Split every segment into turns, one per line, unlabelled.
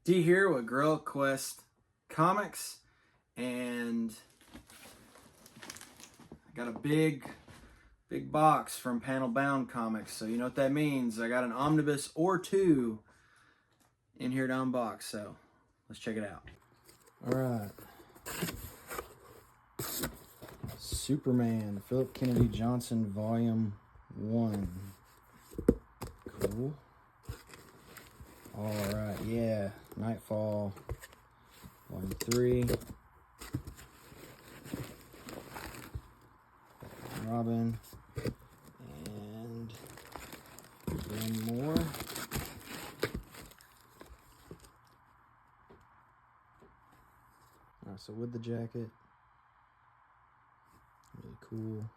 D here with Gorilla Quest Comics, and I got a big box from Panel Bound Comics. So you know what that means. I got an omnibus or two in here to unbox. So let's check it out. All right. Superman, Phillip Kennedy Johnson Volume 1. Cool. All right, yeah. Knightfall Volume 3. Robin. And one more. All right, so with the jacket. Really cool.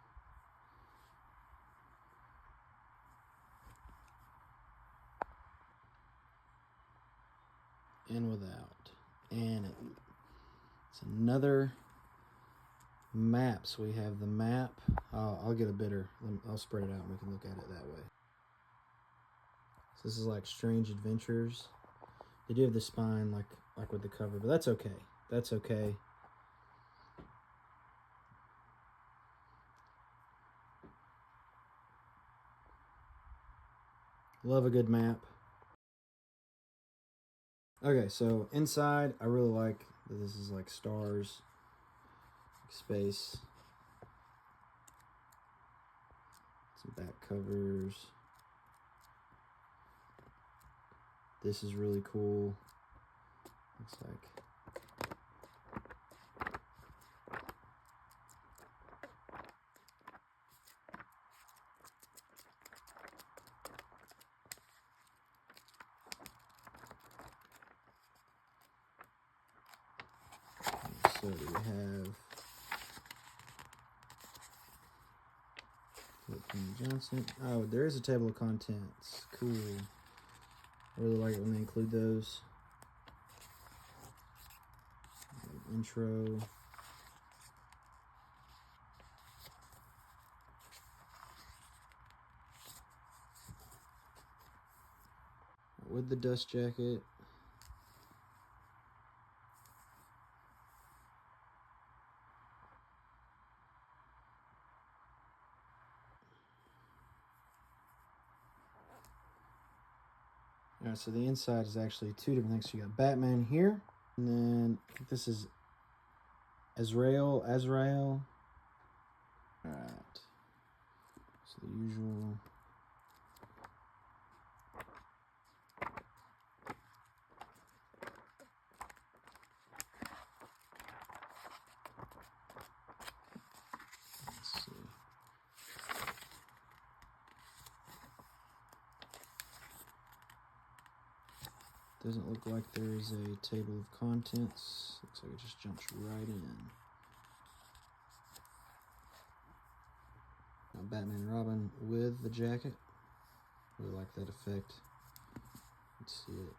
And without. And it's another map. So we have the map. I'll get a bidder. I'll spread it out and we can look at it that way. So this is like Strange Adventures. They do have the spine like with the cover, but that's okay. That's okay. Love a good map. Okay, so inside, I really like that this is like stars, space, some back covers. This is really cool. Looks like so we have Phillip Kennedy Johnson. Oh, there is a table of contents. Cool. I really like it when they include those. Intro. With the dust jacket. Alright, so the inside is actually two different things. So you got Batman here, and then I think this is Azrael. Alright. So the usual. Let's see. Doesn't look like there's a table of contents. Looks like it just jumps right in. Now Batman and Robin with the jacket. Really like that effect. Let's see it.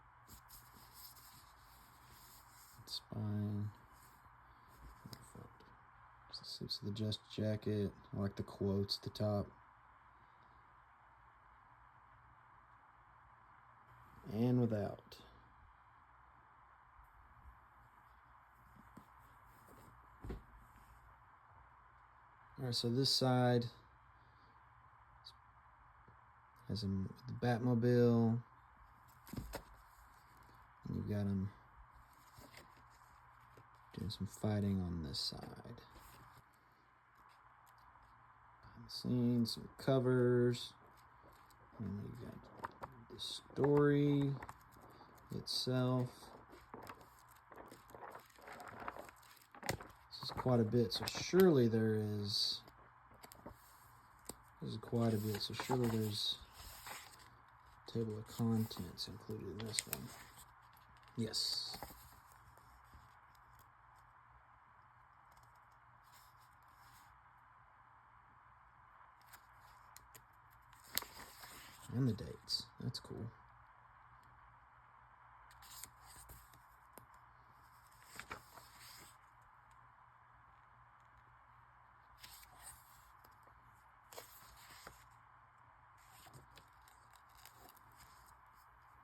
Spine. So it's the just jacket. I like the quotes at the top. And without. Alright, so this side has him with the Batmobile. And you've got him doing some fighting on this side. Behind the scenes, some covers. And you've got the story itself. This is quite a bit, so surely there's quite a bit, so surely there's a table of contents included in this one. Yes. And the dates. That's cool.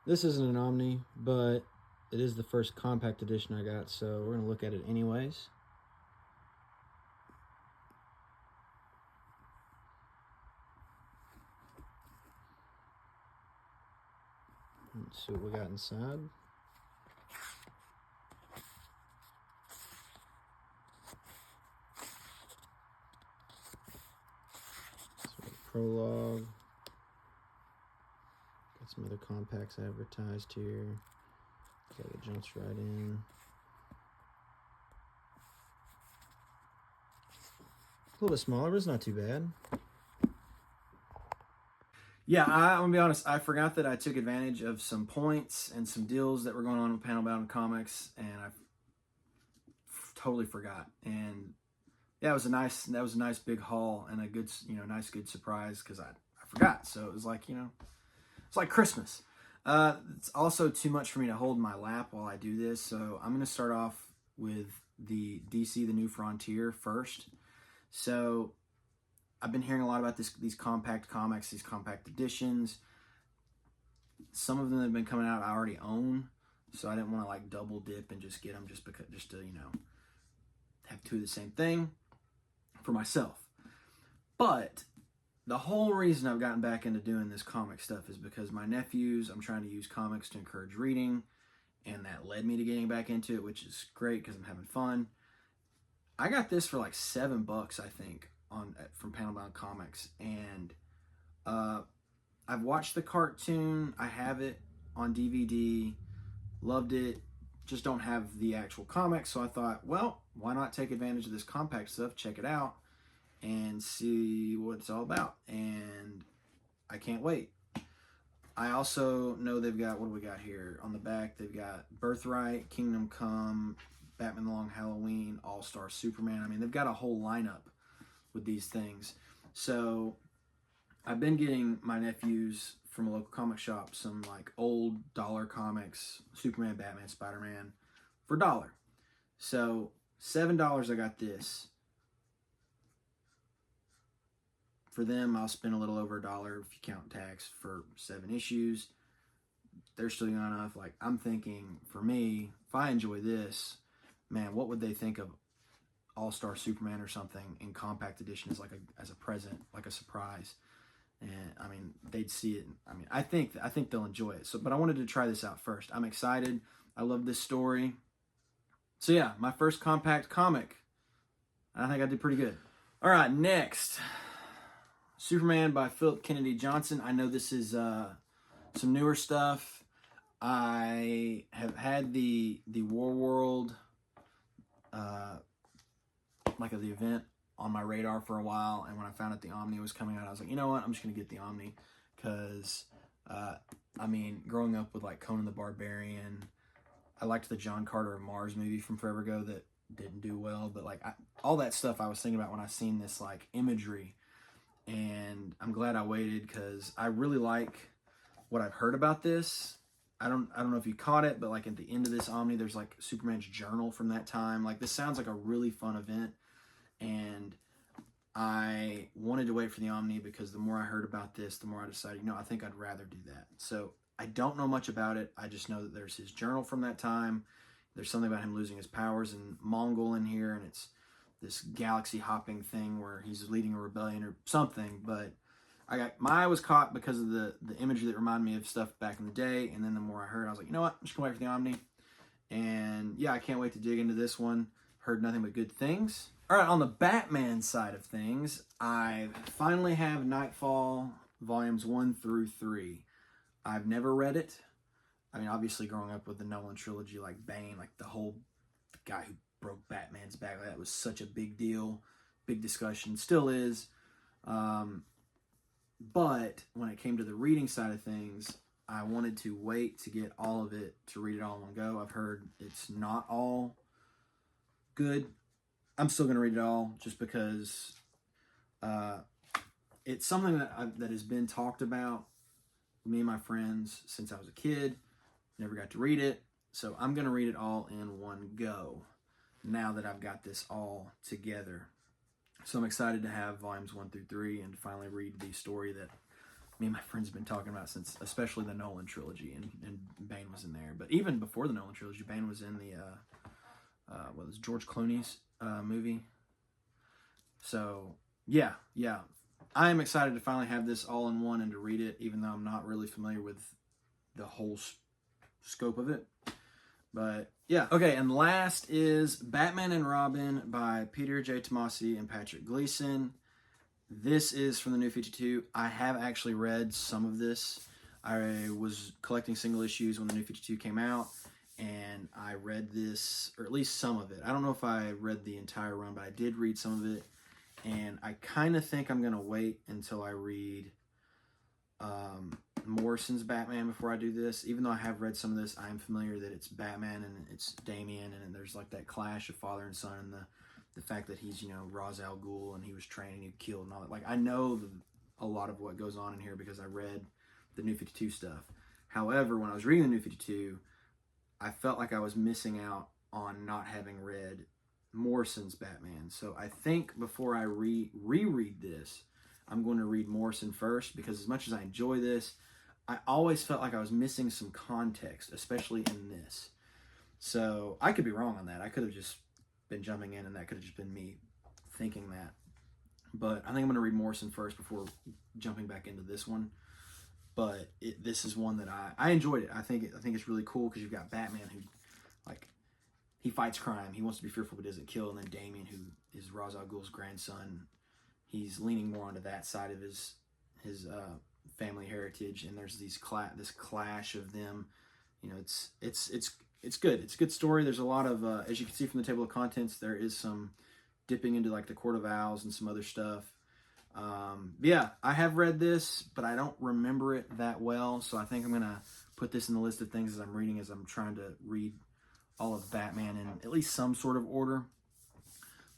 This isn't an Omni, but it is the first compact edition I got, so we're going to look at it anyways. Let's see what we got inside. Prologue. Got some other compacts advertised here. Okay, it jumps right in. A little bit smaller, but it's not too bad. Yeah, I'm going to be honest, I forgot that I took advantage of some points and some deals that were going on with Panel Bound Comics, and I totally forgot. And yeah, that was a nice big haul and a good, nice good surprise because I forgot. So it was like, it's like Christmas. It's also too much for me to hold in my lap while I do this, so I'm going to start off with the DC The New Frontier first. So I've been hearing a lot about these compact comics, these compact editions. Some of them that have been coming out I already own, so I didn't want to like double dip and just get them just to have two of the same thing for myself. But the whole reason I've gotten back into doing this comic stuff is because my nephews, I'm trying to use comics to encourage reading, and that led me to getting back into it, which is great because I'm having fun. I got this for like $7, I think, from Panel Bound Comics, and I've watched the cartoon. I have it on DVD. Loved it. Just don't have the actual comics, so I thought, well, why not take advantage of this compact stuff, check it out, and see what it's all about. And I can't wait. I also know they've got, what do we got here? On the back, they've got Birthright, Kingdom Come, Batman The Long Halloween, All-Star Superman. I mean, they've got a whole lineup with these things. So I've been getting my nephews from a local comic shop some like old dollar comics, Superman, Batman, Spider-Man, for $1. So $7 I got this. For them, I'll spend a little over $1 if you count tax for 7 issues. They're still young enough. Like, I'm thinking, for me, if I enjoy this, man, what would they think of All-Star Superman or something in compact edition as a present, like a surprise? And I mean, they'd see it. I mean, I think they'll enjoy it. So, but I wanted to try this out first. I'm excited. I love this story. So yeah, my first compact comic. I think I did pretty good. All right, next, Superman by Phillip Kennedy Johnson. I know this is some newer stuff. I have had the War World, like the event, on my radar for a while, and when I found out the Omni was coming out, I was like, you know what, I'm just going to get the Omni, because, I mean, growing up with, like, Conan the Barbarian, I liked the John Carter of Mars movie from forever ago that didn't do well, but, like, all that stuff I was thinking about when I seen this, like, imagery, and I'm glad I waited, because I really like what I've heard about this. I don't know if you caught it, but, like, at the end of this Omni, there's, like, Superman's journal from that time. Like, this sounds like a really fun event. And I wanted to wait for the Omni because the more I heard about this, the more I decided, I think I'd rather do that. So I don't know much about it. I just know that there's his journal from that time. There's something about him losing his powers in Mongol in here, and it's this galaxy hopping thing where he's leading a rebellion or something. But my eye was caught because of the imagery that reminded me of stuff back in the day. And then the more I heard, I was like, you know what? I'm just going to wait for the Omni. And yeah, I can't wait to dig into this one. Heard nothing but good things. All right, on the Batman side of things, I finally have Knightfall Volumes 1 through 3. I've never read it. I mean, obviously growing up with the Nolan trilogy, like Bane, like the guy who broke Batman's back, like that was such a big deal, big discussion, still is. But when it came to the reading side of things, I wanted to wait to get all of it, to read it all in one go. I've heard it's not all good. I'm still going to read it all just because it's something that has been talked about with me and my friends since I was a kid. Never got to read it. So I'm going to read it all in one go now that I've got this all together. So I'm excited to have volumes 1 through 3 and to finally read the story that me and my friends have been talking about since, especially the Nolan trilogy, and Bane was in there. But even before the Nolan trilogy, Bane was in the what was George Clooney's movie. So yeah, I am excited to finally have this all in one and to read it, even though I'm not really familiar with the whole scope of it. But yeah, okay. And last is Batman and Robin by Peter J. Tomasi and Patrick Gleason. This is from the New 52. I have actually read some of this. I was collecting single issues when the New 52 came out, and I read this, or at least some of it. I don't know if I read the entire run, but I did read some of it, and I kind of think I'm going to wait until I read Morrison's Batman before I do this. Even though I have read some of this, I'm familiar that it's Batman and it's Damian, and there's like that clash of father and son, and the fact that he's, you know, Ra's al Ghul, and he was training, he killed, and all that. Like, I know a lot of what goes on in here because I read the New 52 stuff. However, when I was reading the New 52, I felt like I was missing out on not having read Morrison's Batman. So I think before I reread this, I'm going to read Morrison first, because as much as I enjoy this, I always felt like I was missing some context, especially in this. So I could be wrong on that. I could have just been jumping in, and that could have just been me thinking that. But I think I'm going to read Morrison first before jumping back into this one. But this is one that I enjoyed it. I think it's really cool because you've got Batman who, like, he fights crime. He wants to be fearful but doesn't kill. And then Damian, who is Ra's al Ghul's grandson, he's leaning more onto that side of his family heritage. And there's this clash of them. You know, it's good. It's a good story. There's a lot of, as you can see from the table of contents, there is some dipping into like the Court of Owls and some other stuff. Yeah, I have read this, but I don't remember it that well. So I think I'm going to put this in the list of things as I'm reading, as I'm trying to read all of Batman in at least some sort of order.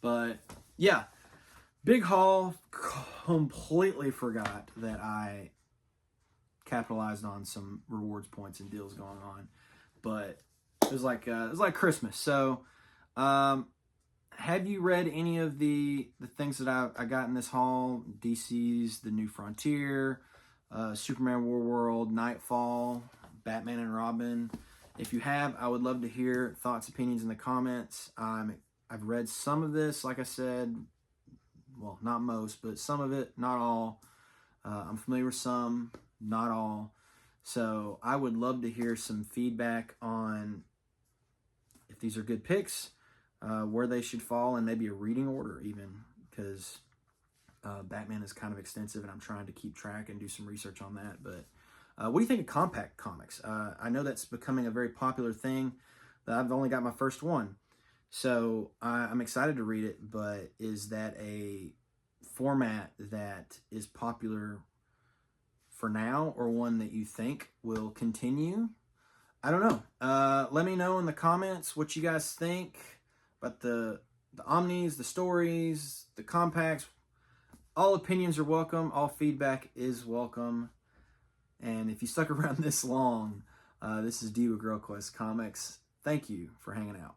But yeah, big haul. Completely forgot that I capitalized on some rewards points and deals going on. But it was like Christmas. So, have you read any of the things that I got in this haul? DC's The New Frontier, Superman War World, Knightfall, Batman and Robin. If you have, I would love to hear thoughts, opinions in the comments. I've read some of this, like I said. Well, not most, but some of it, not all. I'm familiar with some, not all. So I would love to hear some feedback on if these are good picks, where they should fall, and maybe a reading order even, because Batman is kind of extensive and I'm trying to keep track and do some research on that. But what do you think of compact comics? I know that's becoming a very popular thing. I've only got my first one, so I'm excited to read it, but is that a format that is popular for now, or one that you think will continue? I don't know. Let me know in the comments what you guys think about the omnis, the stories, the compacts. All opinions are welcome. All feedback is welcome. And if you stuck around this long, this is D with Girl Quest Comics. Thank you for hanging out.